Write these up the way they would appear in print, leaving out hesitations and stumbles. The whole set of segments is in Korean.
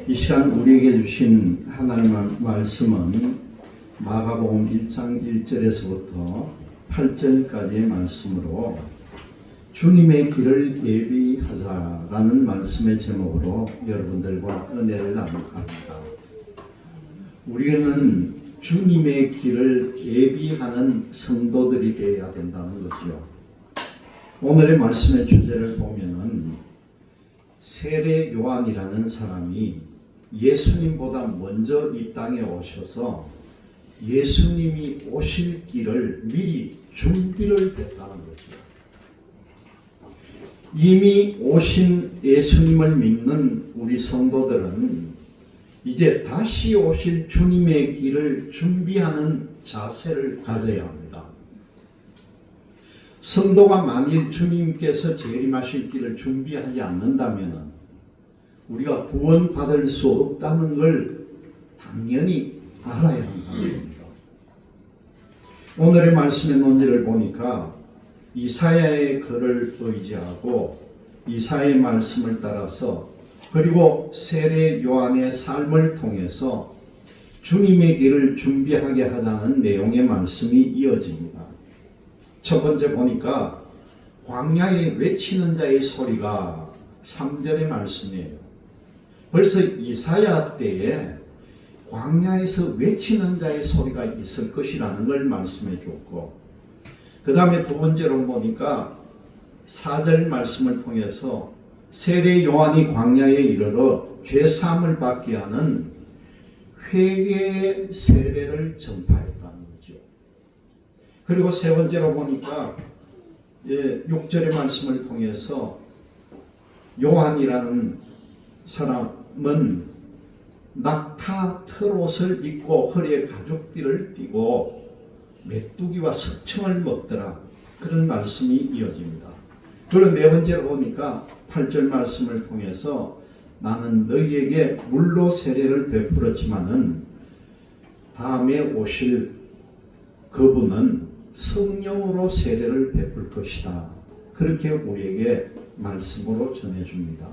이 시간 우리에게 주신 하나님의 말씀은 마가복음 1장 1절에서부터 8절까지의 말씀으로 주님의 길을 예비하자라는 말씀의 제목으로 여러분들과 은혜를 나누고 합니다. 우리는 주님의 길을 예비하는 성도들이 되어야 된다는 거죠. 오늘의 말씀의 주제를 보면은 세례 요한이라는 사람이 예수님보다 먼저 이 땅에 오셔서 예수님이 오실 길을 미리 준비를 했다는 거죠. 이미 오신 예수님을 믿는 우리 성도들은 이제 다시 오실 주님의 길을 준비하는 자세를 가져야 합니다. 성도가 만일 주님께서 재림하실 길을 준비하지 않는다면 우리가 구원받을 수 없다는 걸 당연히 알아야 한다는 겁니다. 오늘의 말씀의 논지를 보니까 이사야의 글을 의지하고 이사야의 말씀을 따라서 그리고 세례 요한의 삶을 통해서 주님의 길을 준비하게 하자는 내용의 말씀이 이어집니다. 첫 번째 보니까 광야에 외치는 자의 소리가 3절의 말씀이에요. 벌써 이사야 때에 광야에서 외치는 자의 소리가 있을 것이라는 걸 말씀해 줬고, 그 다음에 두 번째로 보니까 4절 말씀을 통해서 세례 요한이 광야에 이르러 죄사함을 받게 하는 회개의 세례를 전파했다는 거죠. 그리고 세 번째로 보니까 6절의 말씀을 통해서 요한이라는 사람은 낙타 털옷을 입고 허리에 가죽띠를 띠고 메뚜기와 석청을 먹더라. 그런 말씀이 이어집니다. 그리고 네 번째로 보니까 8절 말씀을 통해서 나는 너희에게 물로 세례를 베풀었지만은 다음에 오실 그분은 성령으로 세례를 베풀 것이다. 그렇게 우리에게 말씀으로 전해줍니다.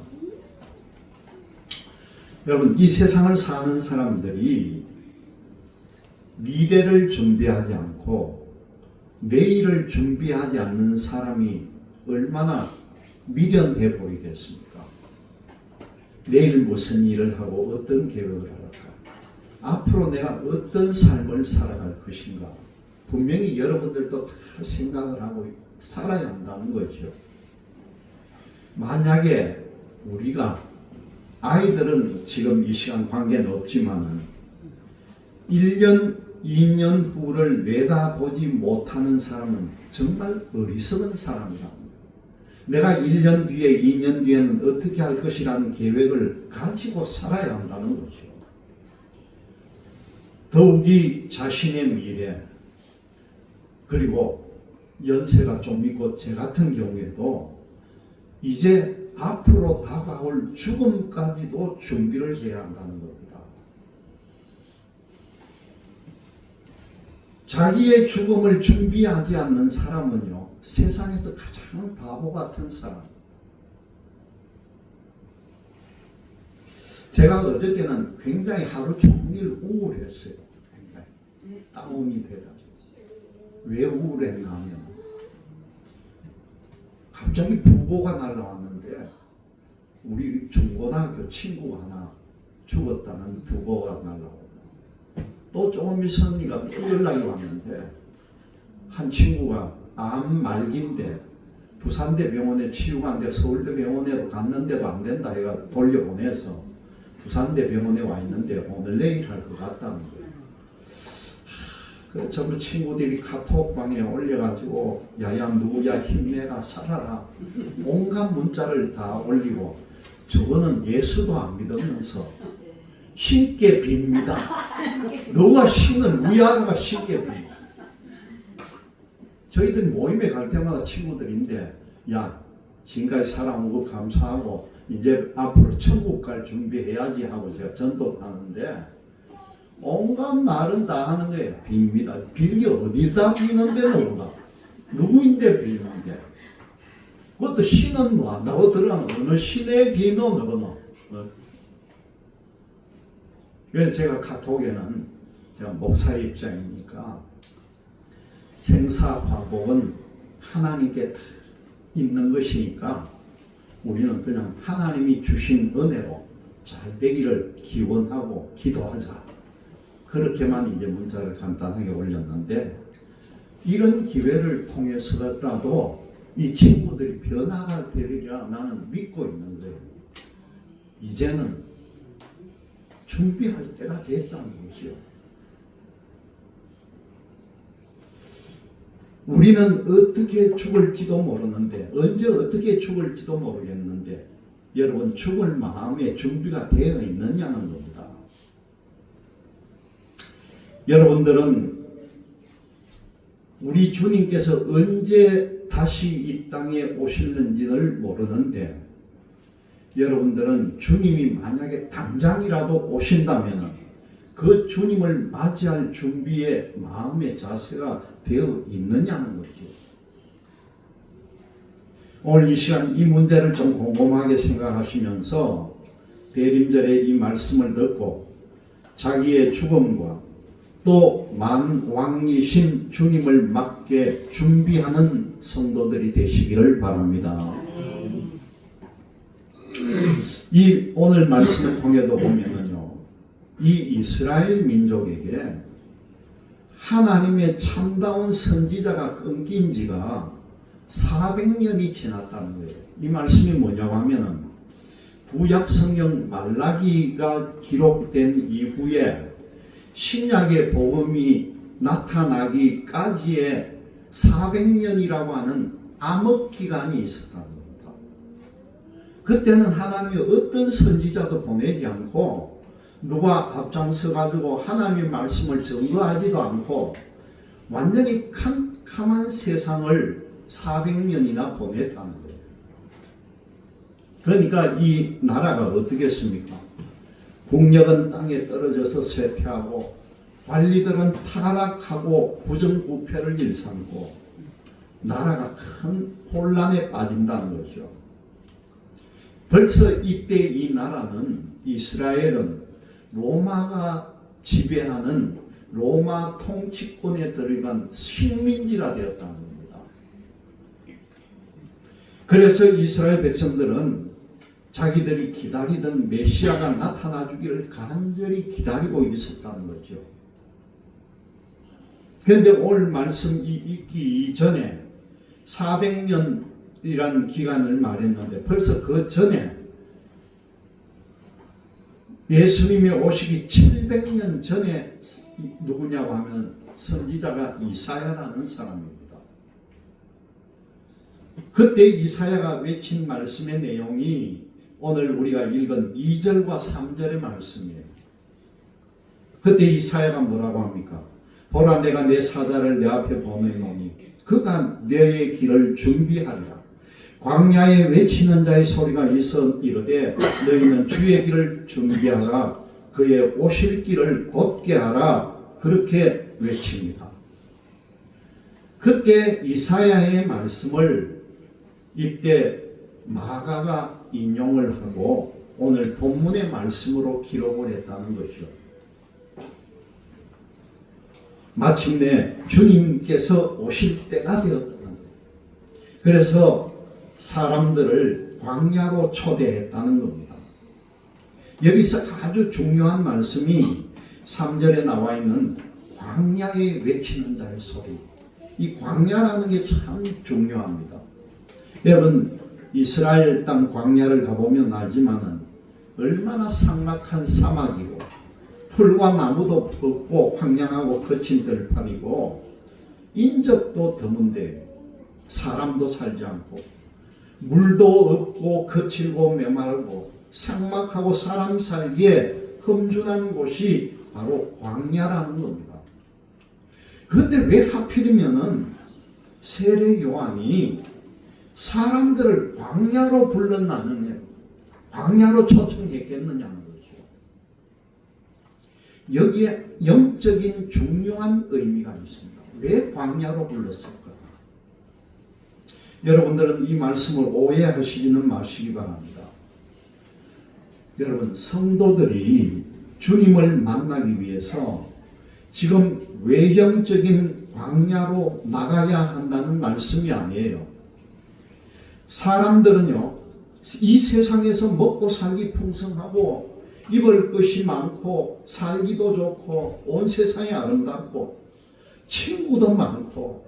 여러분, 이 세상을 사는 사람들이 미래를 준비하지 않고 내일을 준비하지 않는 사람이 얼마나 미련해 보이겠습니까? 내일 무슨 일을 하고 어떤 계획을 할까? 앞으로 내가 어떤 삶을 살아갈 것인가? 분명히 여러분들도 다 생각을 하고 살아야 한다는 거죠. 만약에 우리가 아이들은 지금 이 시간 관계는 없지만은 1년, 2년 후를 내다보지 못하는 사람은 정말 어리석은 사람이다. 내가 1년 뒤에, 2년 뒤에는 어떻게 할 것이라는 계획을 가지고 살아야 한다는 거죠. 더욱이 자신의 미래, 그리고 연세가 좀 있고 제 같은 경우에도 이제 앞으로 다가올 죽음까지도 준비를 해야 한다는 겁니다. 자기의 죽음을 준비하지 않는 사람은요, 세상에서 가장 바보 같은 사람. 제가 어저께는 굉장히 하루 종일 우울했어요. 굉장히 다운이 돼가지고. 왜 우울했냐면 갑자기 부고가 날라왔는데 우리 중고등학교 친구가 하나 죽었다는 부고가 날라오고, 또 조금 있으니까 또 연락이 왔는데 한 친구가 암 말기인데 부산대 병원에 치유가 안 돼 서울대 병원에도 갔는데도 안 된다 해가 돌려보내서 부산대 병원에 와 있는데 오늘 내일 할 것 같다는 거예요. 그 전부 친구들이 카톡방에 올려가지고 야야 누구야 힘내라 살아라 온갖 문자를 다 올리고, 저거는 예수도 안 믿으면서 신께 빕니다. 너가 신은 위아래가 신께 빕니다. 저희들 모임에 갈 때마다 친구들인데, 야 지금까지 살아온 거 감사하고 이제 앞으로 천국 갈 준비해야지 하고 제가 전도도 하는데 온갖 말은 다 하는 거예요. 빕니다. 빌기 어디다 비는데 너가 누구인데 비는데? 그것도 신은 뭐 한다고 들어가는 어느 신의 비노 너는? 그래서 제가 카톡에는 제가 목사의 입장이니까 생사화복은 하나님께 다 있는 것이니까 우리는 그냥 하나님이 주신 은혜로 잘 되기를 기원하고 기도하자. 그렇게만 이제 문자를 간단하게 올렸는데 이런 기회를 통해서라도 이 친구들이 변화가 되리라 나는 믿고 있는 거예요. 이제는 준비할 때가 됐다는 거죠. 우리는 어떻게 죽을지도 모르는데 언제 어떻게 죽을지도 모르겠는데 여러분 죽을 마음의 준비가 되어 있느냐는 겁니다. 여러분들은 우리 주님께서 언제 다시 이 땅에 오실는지를 모르는데 여러분들은 주님이 만약에 당장이라도 오신다면 그 주님을 맞이할 준비의 마음의 자세가 되어 있느냐는 거죠. 오늘 이 시간 이 문제를 좀 곰곰하게 생각하시면서 대림절의 이 말씀을 듣고 자기의 죽음과 또 만왕이신 주님을 맞게 준비하는 성도들이 되시기를 바랍니다. 이 오늘 말씀을 통해도 보면은요, 이 이스라엘 민족에게 하나님의 참다운 선지자가 끊긴 지가 400년이 지났다는 거예요. 이 말씀이 뭐냐고 하면은 구약 성경 말라기가 기록된 이후에 신약의 복음이 나타나기까지의 400년이라고 하는 암흑 기간이 있었다는 겁니다. 그때는 하나님이 어떤 선지자도 보내지 않고 누가 앞장서 가지고 하나님의 말씀을 증거하지도 않고 완전히 캄캄한 세상을 400년이나 보냈다는 거예요. 그러니까 이 나라가 어떻겠습니까? 국력은 땅에 떨어져서 쇠퇴하고 관리들은 타락하고 부정부패를 일삼고 나라가 큰 혼란에 빠진다는 거죠. 벌써 이때 이 나라는 이스라엘은 로마가 지배하는 로마 통치권에 들어간 식민지가 되었다는 겁니다. 그래서 이스라엘 백성들은 자기들이 기다리던 메시아가 나타나 주기를 간절히 기다리고 있었다는 거죠. 그런데 오늘 말씀이 있기 이전에 400년이라는 기간을 말했는데 벌써 그 전에 예수님이 오시기 700년 전에 누구냐고 하면 선지자가 이사야라는 사람입니다. 그때 이사야가 외친 말씀의 내용이 오늘 우리가 읽은 2절과 3절의 말씀이에요. 그때 이사야가 뭐라고 합니까? 보라 내가 내 사자를 내 앞에 보내노니 그가 너의 길을 준비하리라. 광야에 외치는 자의 소리가 있어 이르되 너희는 주의 길을 준비하라. 그의 오실 길을 곧게 하라. 그렇게 외칩니다. 그때 이사야의 말씀을 이때 마가가 인용을 하고 오늘 본문의 말씀으로 기록을 했다는 것이죠. 마침내 주님께서 오실 때가 되었다는 거예요. 그래서 사람들을 광야로 초대했다는 겁니다. 여기서 아주 중요한 말씀이 3절에 나와 있는 광야에 외치는 자의 소리. 이 광야라는 게 참 중요합니다. 여러분 이스라엘 땅 광야를 가보면 알지만은 얼마나 삭막한 사막이고 풀과 나무도 없고 황량하고 거친 들판이고 인적도 드문데 사람도 살지 않고 물도 없고 거칠고 메마르고 삭막하고 사람 살기에 험준한 곳이 바로 광야라는 겁니다. 그런데 왜 하필이면은 세례 요한이 사람들을 광야로 불렀느냐, 광야로 초청했겠느냐는 거죠. 여기에 영적인 중요한 의미가 있습니다. 왜 광야로 불렀을까? 여러분들은 이 말씀을 오해하시지는 마시기 바랍니다. 여러분 성도들이 주님을 만나기 위해서 지금 외형적인 광야로 나가야 한다는 말씀이 아니에요. 사람들은요, 이 세상에서 먹고 살기 풍성하고 입을 것이 많고 살기도 좋고 온 세상이 아름답고 친구도 많고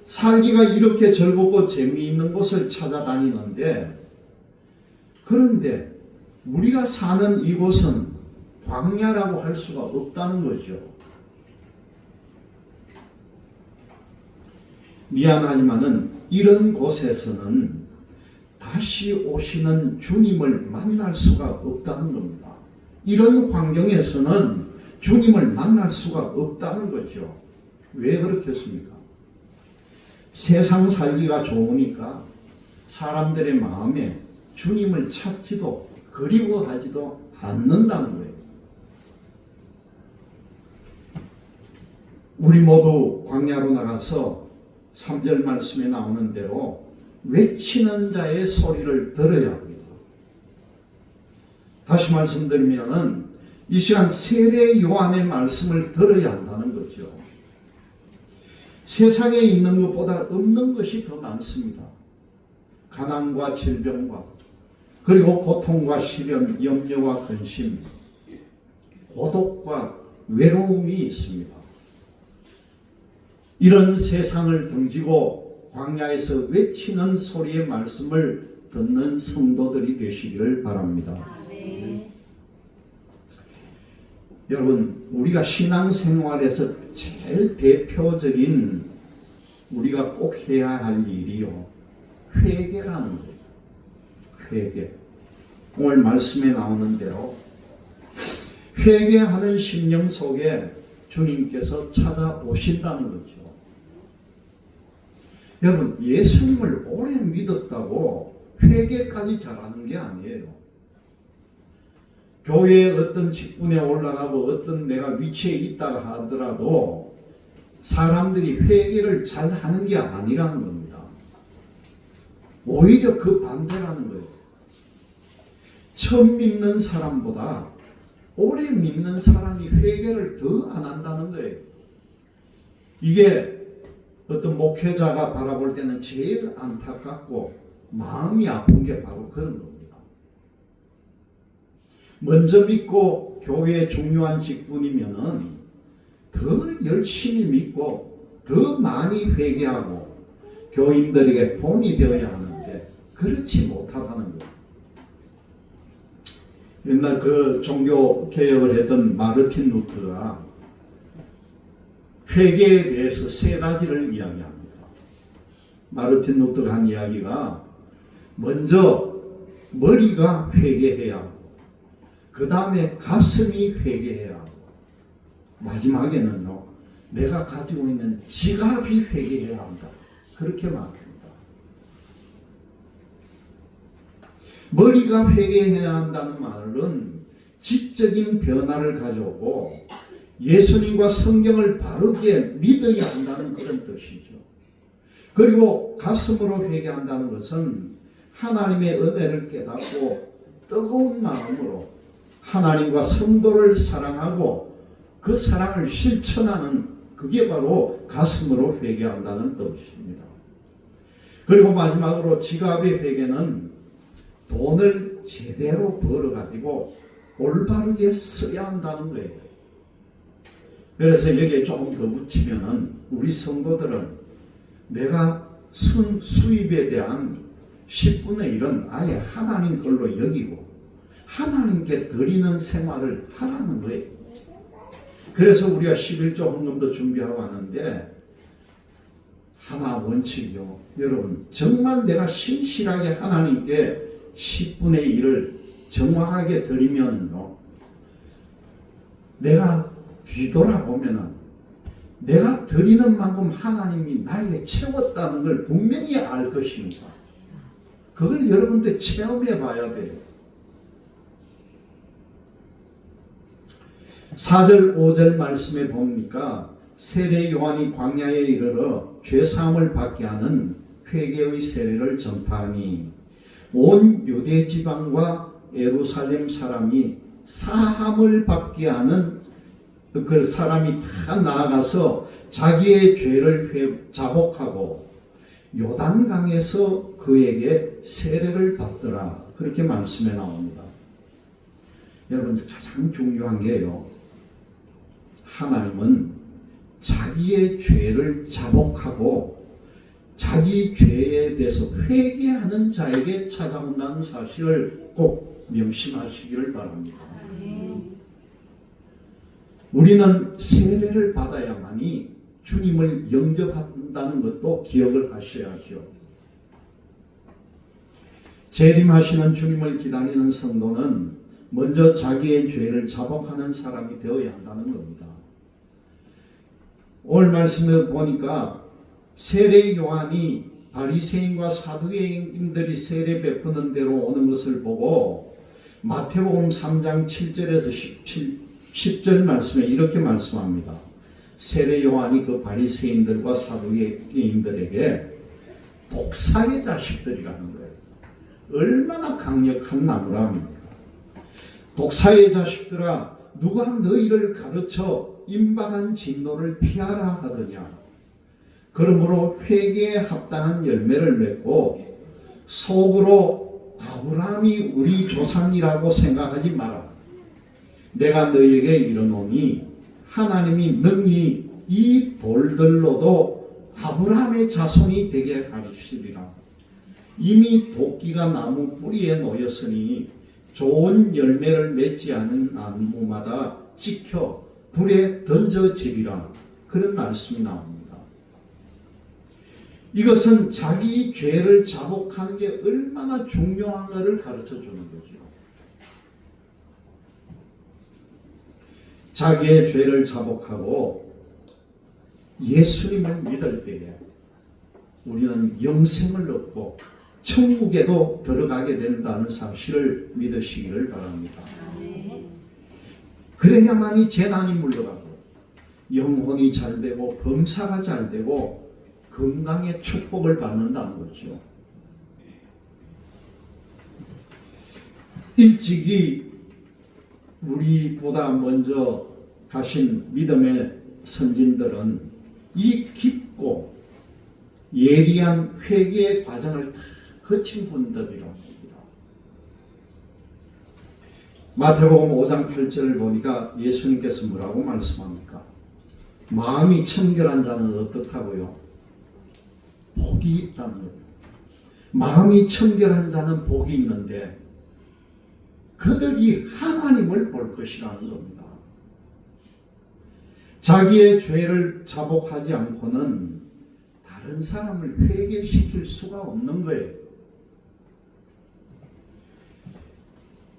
살기가 이렇게 즐겁고 재미있는 곳을 찾아다니는데, 그런데 우리가 사는 이곳은 광야라고 할 수가 없다는 거죠. 미안하지만은 이런 곳에서는 다시 오시는 주님을 만날 수가 없다는 겁니다. 이런 환경에서는 주님을 만날 수가 없다는 거죠. 왜 그렇겠습니까? 세상 살기가 좋으니까 사람들의 마음에 주님을 찾지도 그리워하지도 않는다는 거예요. 우리 모두 광야로 나가서 3절 말씀에 나오는 대로 외치는 자의 소리를 들어야 합니다. 다시 말씀드리면은 이 시간 세례 요한의 말씀을 들어야 한다는 거죠. 세상에 있는 것보다 없는 것이 더 많습니다. 가난과 질병과 그리고 고통과 시련, 염려와 근심, 고독과 외로움이 있습니다. 이런 세상을 등지고 광야에서 외치는 소리의 말씀을 듣는 성도들이 되시기를 바랍니다. 네. 여러분, 우리가 신앙생활에서 제일 대표적인 우리가 꼭 해야 할 일이요, 회개라는 거예요. 회개. 오늘 말씀에 나오는 대로 회개하는 심령 속에 주님께서 찾아오신다는 거죠. 여러분, 예수님을 오래 믿었다고 회개까지 잘하는 게 아니에요. 교회에 어떤 직분에 올라가고 어떤 내가 위치에 있다가 하더라도 사람들이 회개를 잘하는 게 아니라는 겁니다. 오히려 그 반대라는 거예요. 처음 믿는 사람보다 오래 믿는 사람이 회개를 더 안 한다는 거예요. 이게 어떤 목회자가 바라볼 때는 제일 안타깝고 마음이 아픈 게 바로 그런 겁니다. 먼저 믿고 교회의 중요한 직분이면은 더 열심히 믿고 더 많이 회개하고 교인들에게 본이 되어야 하는데 그렇지 못하다는 거예요. 옛날 그 종교 개혁을 했던 마르틴 루터가 회개에 대해서 3가지를 이야기합니다. 마르틴 루터가 한 이야기가 먼저 머리가 회개해야 하고 그 다음에 가슴이 회개해야 하고 마지막에는요, 내가 가지고 있는 지갑이 회개해야 한다. 그렇게 말합니다. 머리가 회개해야 한다는 말은 지적인 변화를 가져오고 예수님과 성경을 바르게 믿어야 한다는 그런 뜻이죠. 그리고 가슴으로 회개한다는 것은 하나님의 은혜를 깨닫고 뜨거운 마음으로 하나님과 성도를 사랑하고 그 사랑을 실천하는, 그게 바로 가슴으로 회개한다는 뜻입니다. 그리고 마지막으로 지갑의 회개는 돈을 제대로 벌어가지고 올바르게 써야 한다는 거예요. 그래서 여기에 조금 더 붙이면은 우리 성도들은 내가 수입에 대한 10분의 1은 아예 하나님 걸로 여기고 하나님께 드리는 생활을 하라는 거예요. 그래서 우리가 11조 헌금도 준비하고 하는데 하나 원칙이요. 여러분, 정말 내가 신실하게 하나님께 10분의 1을 정확하게 드리면요, 내가 뒤돌아보면은 내가 드리는 만큼 하나님이 나에게 채웠다는 걸 분명히 알 것입니다. 그걸 여러분들 체험해 봐야 돼요. 4절 5절 말씀에 보니까 세례 요한이 광야에 이르러 죄사함을 받게 하는 회개의 세례를 전파하니 온 유대 지방과 예루살렘 사람이 사함을 받게 하는 그 사람이 다 나아가서 자기의 죄를 자복하고 요단강에서 그에게 세례를 받더라. 그렇게 말씀에 나옵니다. 여러분, 가장 중요한 게요, 하나님은 자기의 죄를 자복하고 자기 죄에 대해서 회개하는 자에게 찾아온다는 사실을 꼭 명심하시기를 바랍니다. 우리는 세례를 받아야만이 주님을 영접한다는 것도 기억을 하셔야죠. 재림하시는 주님을 기다리는 성도는 먼저 자기의 죄를 자복하는 사람이 되어야 한다는 겁니다. 오늘 말씀을 보니까 세례 요한이 바리새인과 사두개인들이 세례 베푸는 대로 오는 것을 보고 마태복음 3장 7절에서 10절 말씀에 이렇게 말씀합니다. 세례 요한이 그 바리새인들과 사두개인들에게 독사의 자식들이라는 거예요. 얼마나 강력한 나무랍니까? 독사의 자식들아, 누가 너희를 가르쳐 임박한 진노를 피하라 하더냐. 그러므로 회개에 합당한 열매를 맺고 속으로 아브라함이 우리 조상이라고 생각하지 마라. 내가 너희에게 이르노니 하나님이 능히 이 돌들로도 아브라함의 자손이 되게 하시리라. 이미 도끼가 나무 뿌리에 놓였으니 좋은 열매를 맺지 않은 나무마다 찍혀 불에 던져지리라. 그런 말씀이 나옵니다. 이것은 자기 죄를 자복하는 게 얼마나 중요한 것을 가르쳐 주는 거죠. 자기의 죄를 자복하고 예수님을 믿을 때에 우리는 영생을 얻고 천국에도 들어가게 된다는 사실을 믿으시기를 바랍니다. 그래야만이 재난이 물러가고 영혼이 잘되고 범사가 잘되고 건강의 축복을 받는다는 거죠. 일찍이 우리보다 먼저 가신 믿음의 선진들은 이 깊고 예리한 회개의 과정을 다 거친 분들이라고 합니다. 마태복음 5장 8절을 보니까 예수님께서 뭐라고 말씀합니까? 마음이 청결한 자는 어떻다고요? 복이 있다는 거예요. 마음이 청결한 자는 복이 있는데 그들이 하나님을 볼 것이라는 겁니다. 자기의 죄를 자복하지 않고는 다른 사람을 회개시킬 수가 없는 거예요.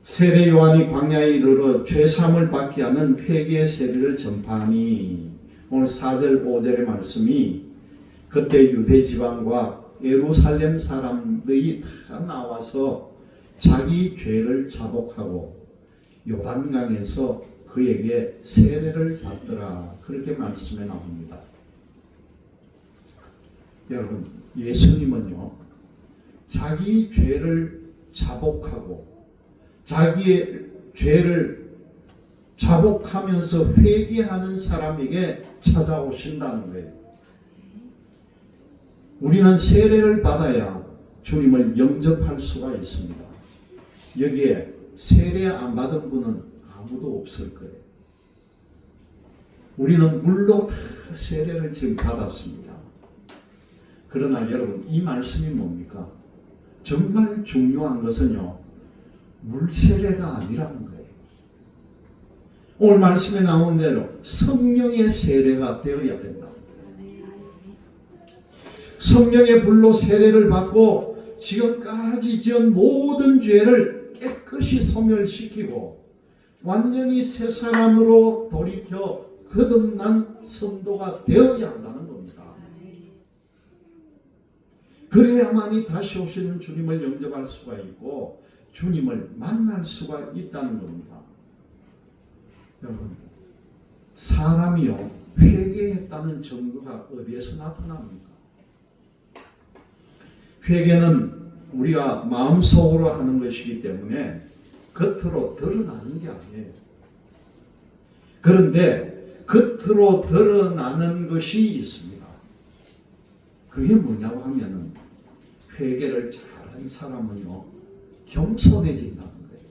세례 요한이 광야에 이르러 죄사함을 받게 하는 회개의 세례를 전파하니, 오늘 4절 5절의 말씀이 그때 유대 지방과 예루살렘 사람들이 다 나와서 자기 죄를 자복하고 요단강에서 그에게 세례를 받더라. 그렇게 말씀에 나옵니다. 여러분, 예수님은요, 자기 죄를 자복하고 자기의 죄를 자복하면서 회개하는 사람에게 찾아오신다는 거예요. 우리는 세례를 받아야 주님을 영접할 수가 있습니다. 여기에 세례 안 받은 분은 아무도 없을 거예요. 우리는 물로 다 세례를 지금 받았습니다. 그러나 여러분, 이 말씀이 뭡니까? 정말 중요한 것은요, 물세례가 아니라는 거예요. 오늘 말씀에 나온 대로 성령의 세례가 되어야 된다. 성령의 불로 세례를 받고 지금까지 지은 모든 죄를 깨끗이 소멸시키고 완전히 새 사람으로 돌이켜 거듭난 성도가 되어야 한다는 겁니다. 그래야만이 다시 오시는 주님을 영접할 수가 있고 주님을 만날 수가 있다는 겁니다. 여러분, 사람이요, 회개했다는 증거가 어디에서 나타납니까? 회개는 우리가 마음속으로 하는 것이기 때문에 겉으로 드러나는 게 아니에요. 그런데 겉으로 드러나는 것이 있습니다. 그게 뭐냐고 하면은 회개를 잘하는 사람은요 겸손해진다는 거예요.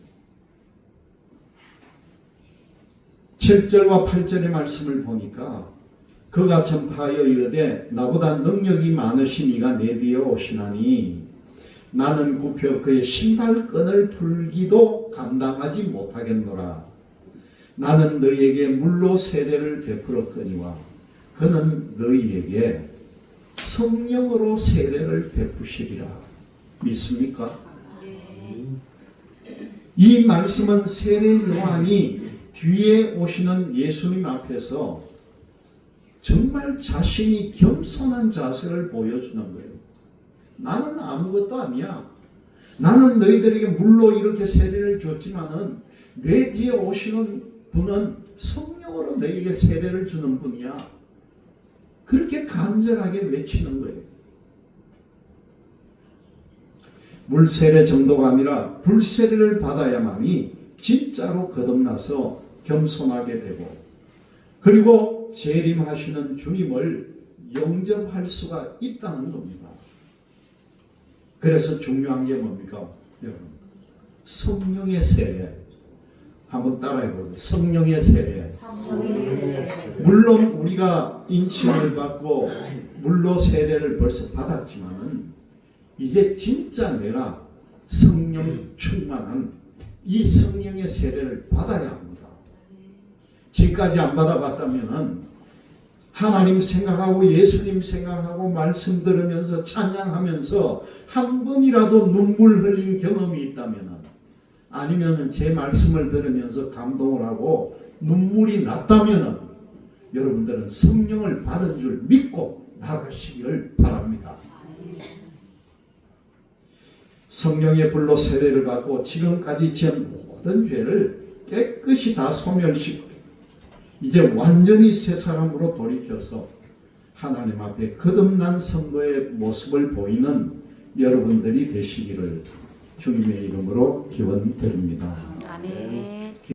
7절과 8절의 말씀을 보니까 그가 전파하여 이르되 나보다 능력이 많으신 이가 내 뒤에 오시나니 나는 굽혀 그의 신발끈을 풀기도 감당하지 못하겠노라. 나는 너희에게 물로 세례를 베풀었거니와 그는 너희에게 성령으로 세례를 베푸시리라. 믿습니까? 이 말씀은 세례 요한이 뒤에 오시는 예수님 앞에서 정말 자신이 겸손한 자세를 보여주는 거예요. 나는 아무것도 아니야. 나는 너희들에게 물로 이렇게 세례를 줬지만은 내 뒤에 오시는 분은 성령으로 너희에게 세례를 주는 분이야. 그렇게 간절하게 외치는 거예요. 물세례 정도가 아니라 불세례를 받아야만이 진짜로 거듭나서 겸손하게 되고 그리고 재림하시는 주님을 영접할 수가 있다는 겁니다. 그래서 중요한 게 뭡니까? 여러분, 성령의 세례. 한번 따라해보세요. 성령의 세례. 물론 우리가 인침을 받고 물로 세례를 벌써 받았지만은 이제 진짜 내가 성령 충만한 이 성령의 세례를 받아야 합니다. 지금까지 안 받아봤다면은 하나님 생각하고 예수님 생각하고 말씀 들으면서 찬양하면서 한 번이라도 눈물 흘린 경험이 있다면 아니면 제 말씀을 들으면서 감동을 하고 눈물이 났다면 여러분들은 성령을 받은 줄 믿고 나가시기를 바랍니다. 성령의 불로 세례를 받고 지금까지 지은 모든 죄를 깨끗이 다 소멸시키고 이제 완전히 새 사람으로 돌이켜서 하나님 앞에 거듭난 성도의 모습을 보이는 여러분들이 되시기를 주님의 이름으로 기원드립니다. 아멘.